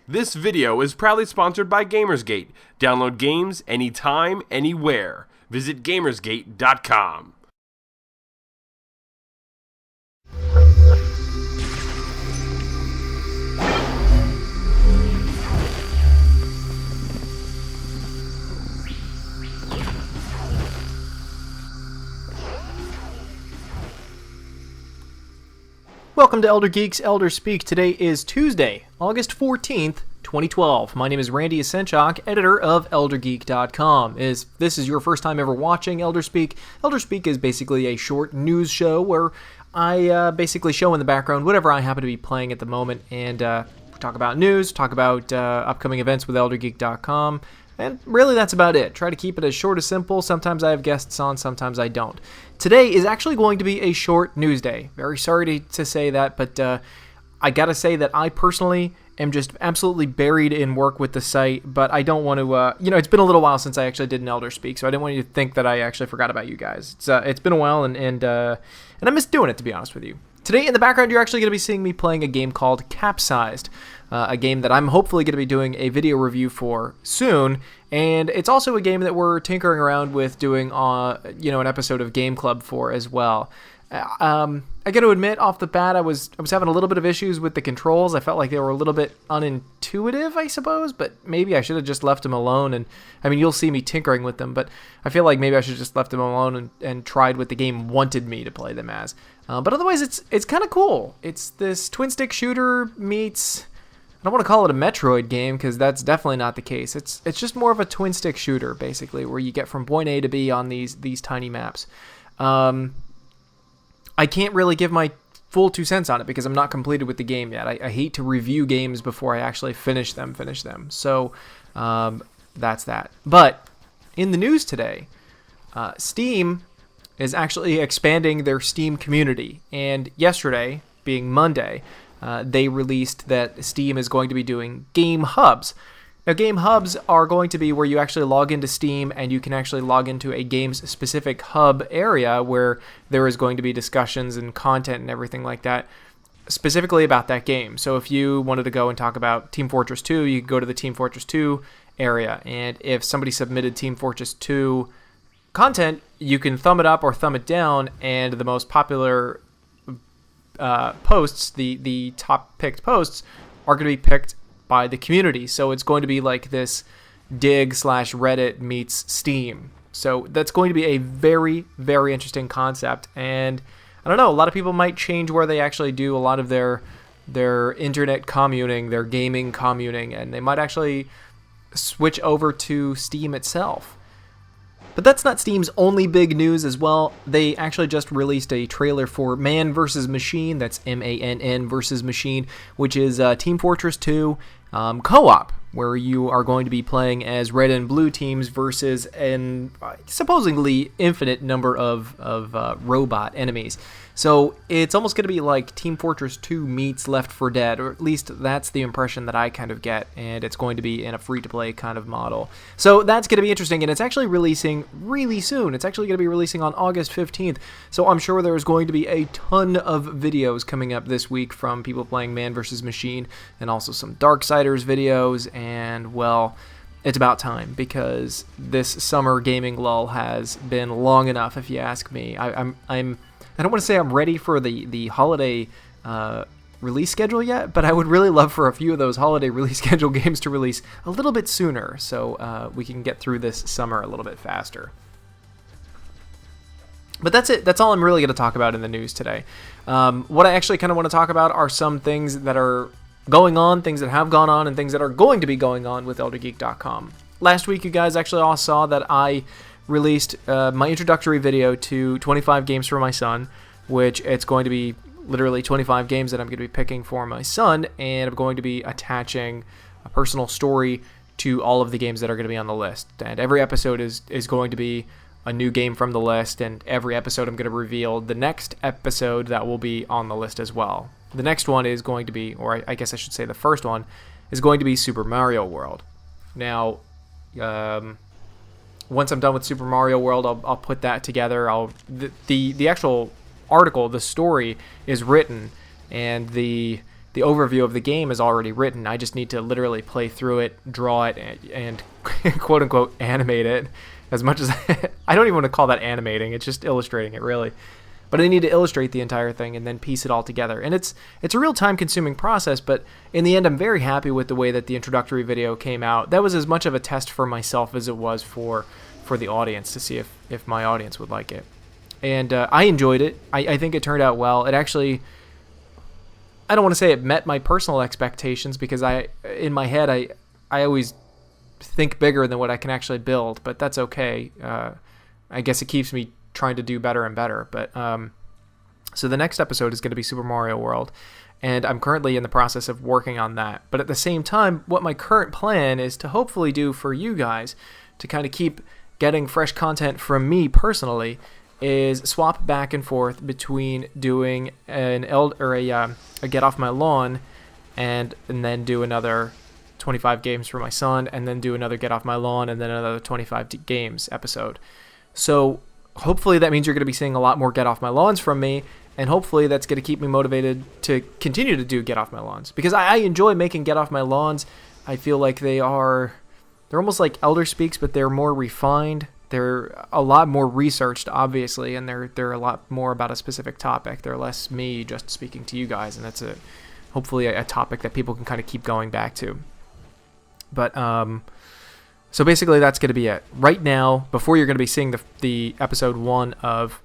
This video is proudly sponsored by Gamersgate. Download games anytime, anywhere. Visit Gamersgate.com. Welcome to Elder Geek's Elder Speak. Today is Tuesday, August 14th, 2012. My name is Randy Asenchak, editor of ElderGeek.com. If this is your first time ever watching Elder Speak is basically a short news show where I basically show in the background whatever I happen to be playing at the moment, and talk about news, talk about upcoming events with ElderGeek.com, and really that's about it. Try to keep it as short as simple. Sometimes I have guests on, sometimes I don't. Today is actually going to be a short news day. Very sorry to say that, but I gotta say that I personally am just absolutely buried in work with the site, but I don't want to, it's been a little while since I actually did an Elder Speak, so I didn't want you to think that I actually forgot about you guys. It's been a while, and I miss doing it, to be honest with you. Today in the background, you're actually going to be seeing me playing a game called Capsized, a game that I'm hopefully going to be doing a video review for soon, and it's also a game that we're tinkering around with doing, an episode of Game Club for as well. I got to admit, off the bat, I was having a little bit of issues with the controls. I felt like they were a little bit unintuitive, I suppose, but maybe I should have just left them alone. And I mean, you'll see me tinkering with them, but I feel like maybe I should have just left them alone and tried what the game wanted me to play them as. But otherwise, it's kind of cool. It's this twin-stick shooter meets, I don't want to call it a Metroid game, because that's definitely not the case. It's just more of a twin-stick shooter, basically, where you get from point A to B on these tiny maps. I can't really give my full 2 cents on it because I'm not completed with the game yet. I hate to review games before I actually finish them. So that's that. But in the news today, Steam is actually expanding their Steam community. And yesterday, being Monday, they released that Steam is going to be doing game hubs. Now, game hubs are going to be where you actually log into Steam and you can actually log into a game's specific hub area where there is going to be discussions and content and everything like that specifically about that game. So if you wanted to go and talk about Team Fortress 2, you could go to the Team Fortress 2 area. And if somebody submitted Team Fortress 2 content, you can thumb it up or thumb it down, and the most popular posts, the top picked posts, are going to be picked by the community. So it's going to be like this dig/Reddit meets Steam. So that's going to be a very, very interesting concept. And I don't know, a lot of people might change where they actually do a lot of their internet communing, their gaming communing, and they might actually switch over to Steam itself. But that's not Steam's only big news as well. They actually just released a trailer for Mann vs. Machine, that's MANN versus Machine, which is Team Fortress 2 co-op, where you are going to be playing as red and blue teams versus an supposedly infinite number of robot enemies. So it's almost going to be like Team Fortress 2 meets Left 4 Dead, or at least that's the impression that I kind of get, and it's going to be in a free-to-play kind of model. So that's going to be interesting, and it's actually releasing really soon. It's actually going to be releasing on August 15th, so I'm sure there's going to be a ton of videos coming up this week from people playing Man vs. Machine, and also some Darksiders videos, and, well, it's about time, because this summer gaming lull has been long enough, if you ask me. I don't want to say I'm ready for the holiday release schedule yet, but I would really love for a few of those holiday release schedule games to release a little bit sooner, so we can get through this summer a little bit faster. But that's it. That's all I'm really going to talk about in the news today. What I actually kind of want to talk about are some things that are going on, things that have gone on, and things that are going to be going on with ElderGeek.com. Last week, you guys actually all saw that I released my introductory video to 25 games for my son, which it's going to be literally 25 games that I'm going to be picking for my son, and I'm going to be attaching a personal story to all of the games that are going to be on the list. And every episode is going to be a new game from the list, and every episode I'm going to reveal the next episode that will be on the list as well. The next one is going to be, or I guess I should say the first one, is going to be Super Mario World. Now, once I'm done with Super Mario World, I'll put that together. The actual article, the story, is written, and the overview of the game is already written. I just need to literally play through it, draw it, and quote unquote animate it. As much as I don't even want to call that animating, it's just illustrating it, really. But I need to illustrate the entire thing and then piece it all together. And it's a real time-consuming process, but in the end, I'm very happy with the way that the introductory video came out. That was as much of a test for myself as it was for the audience, to see if my audience would like it. And I enjoyed it. I think it turned out well. It actually, I don't want to say it met my personal expectations, because in my head, I always think bigger than what I can actually build, but that's okay. I guess it keeps me trying to do better and better. But so the next episode is going to be Super Mario World, and I'm currently in the process of working on that. But at the same time, what my current plan is to hopefully do for you guys, to kind of keep getting fresh content from me personally, is swap back and forth between doing a Get Off My Lawn and then do another 25 games for my son, and then do another Get Off My Lawn, and then another 25 games episode. So hopefully that means you're going to be seeing a lot more Get Off My Lawns from me, and hopefully that's going to keep me motivated to continue to do Get Off My Lawns, because I enjoy making Get Off My Lawns. I feel like they're almost like Elder Speaks, but they're more refined. They're a lot more researched, obviously, and they're a lot more about a specific topic. They're less me just speaking to you guys, and that's hopefully a topic that people can kind of keep going back to. But so basically that's going to be it. Right now, before you're going to be seeing the episode 1 of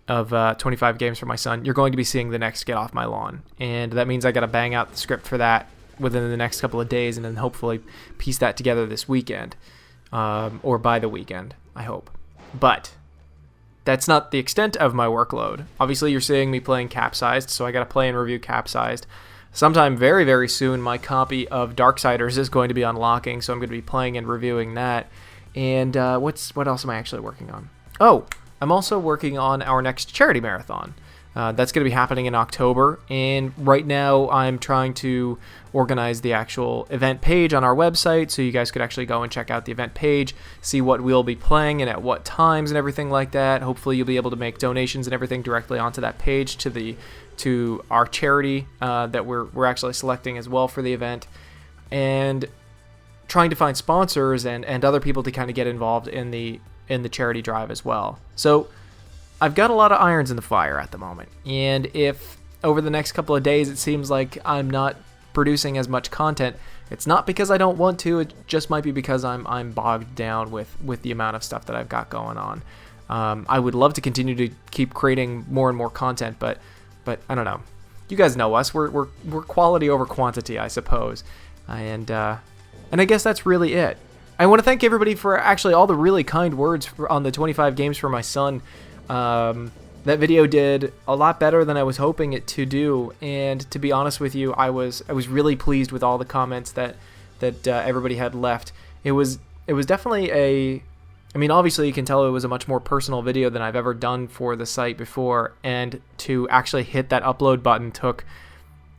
25 games for my son, you're going to be seeing the next Get Off My Lawn. And that means I got to bang out the script for that within the next couple of days, and then hopefully piece that together this weekend, or by the weekend, I hope. But that's not the extent of my workload. Obviously, you're seeing me playing Capsized, so I got to play and review Capsized. Sometime very, very soon, my copy of Darksiders is going to be unlocking, so I'm going to be playing and reviewing that. And what else am I actually working on? Oh, I'm also working on our next charity marathon. That's going to be happening in October, and right now I'm trying to organize the actual event page on our website, so you guys could actually go and check out the event page, see what we'll be playing and at what times and everything like that. Hopefully you'll be able to make donations and everything directly onto that page to our charity that we're actually selecting as well for the event, and trying to find sponsors and other people to kind of get involved in the charity drive as well. So I've got a lot of irons in the fire at the moment, and if over the next couple of days it seems like I'm not producing as much content, it's not because I don't want to. It just might be because I'm bogged down with the amount of stuff that I've got going on. I would love to continue to keep creating more and more content, but I don't know. You guys know us. We're quality over quantity, I suppose, and I guess that's really it. I want to thank everybody for actually all the really kind words on the 25 games for my son. That video did a lot better than I was hoping it to do, and to be honest with you, I was really pleased with all the comments that everybody had left. It was definitely obviously you can tell it was a much more personal video than I've ever done for the site before, and to actually hit that upload button took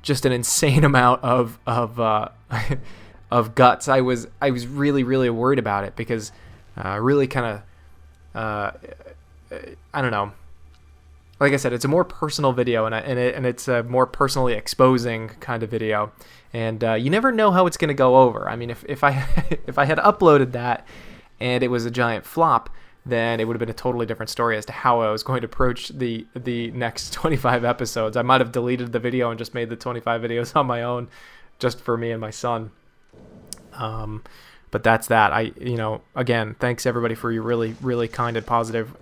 just an insane amount of of guts. I was really, really worried about it, because really kind of I don't know. Like I said, it's a more personal video, and it's a more personally exposing kind of video, and you never know how it's going to go over. I mean, if I had uploaded that and it was a giant flop, then it would have been a totally different story as to how I was going to approach the next 25 episodes. I might have deleted the video and just made the 25 videos on my own, just for me and my son. But that's that. Again, thanks everybody for your really, really kind and positive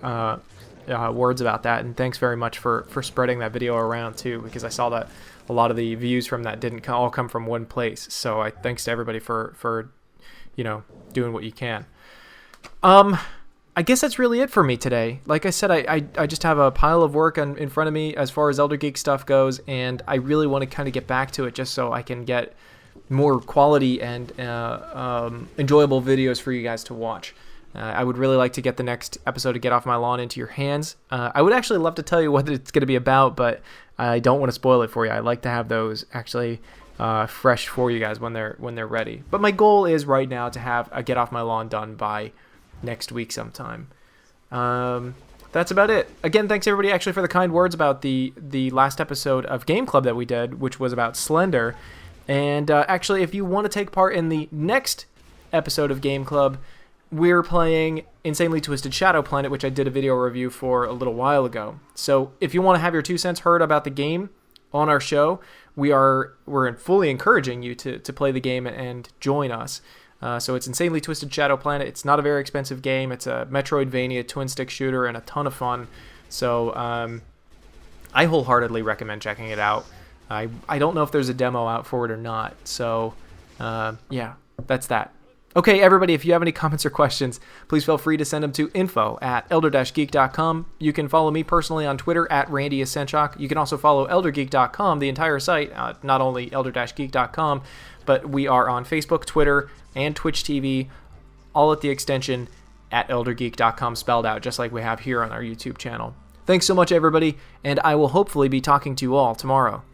words about that, and thanks very much for spreading that video around too, because I saw that a lot of the views from that didn't all come from one place. So thanks to everybody for doing what you can. I guess that's really it for me today. Like I said, I just have a pile of work in front of me as far as Elder Geek stuff goes, and I really want to kind of get back to it just so I can get more quality and enjoyable videos for you guys to watch. I would really like to get the next episode of Get Off My Lawn into your hands. I would actually love to tell you what it's going to be about, but I don't want to spoil it for you. I like to have those actually fresh for you guys when they're ready. But my goal is right now to have a Get Off My Lawn done by next week sometime. that's about it. Again, thanks everybody actually for the kind words about the last episode of Game Club that we did, which was about Slender. And actually, if you want to take part in the next episode of Game Club, we're playing Insanely Twisted Shadow Planet, which I did a video review for a little while ago. So if you want to have your 2 cents heard about the game on our show, we're fully encouraging you to play the game and join us. So it's Insanely Twisted Shadow Planet. It's not a very expensive game. It's a Metroidvania twin-stick shooter and a ton of fun. So I wholeheartedly recommend checking it out. I don't know if there's a demo out for it or not. So yeah, that's that. Okay, everybody, if you have any comments or questions, please feel free to send them to info@elder-geek.com. You can follow me personally on Twitter @RandyAscenchok. You can also follow eldergeek.com, the entire site, not only elder-geek.com, but we are on Facebook, Twitter, and Twitch TV, all at the extension @eldergeek.com, spelled out, just like we have here on our YouTube channel. Thanks so much, everybody, and I will hopefully be talking to you all tomorrow.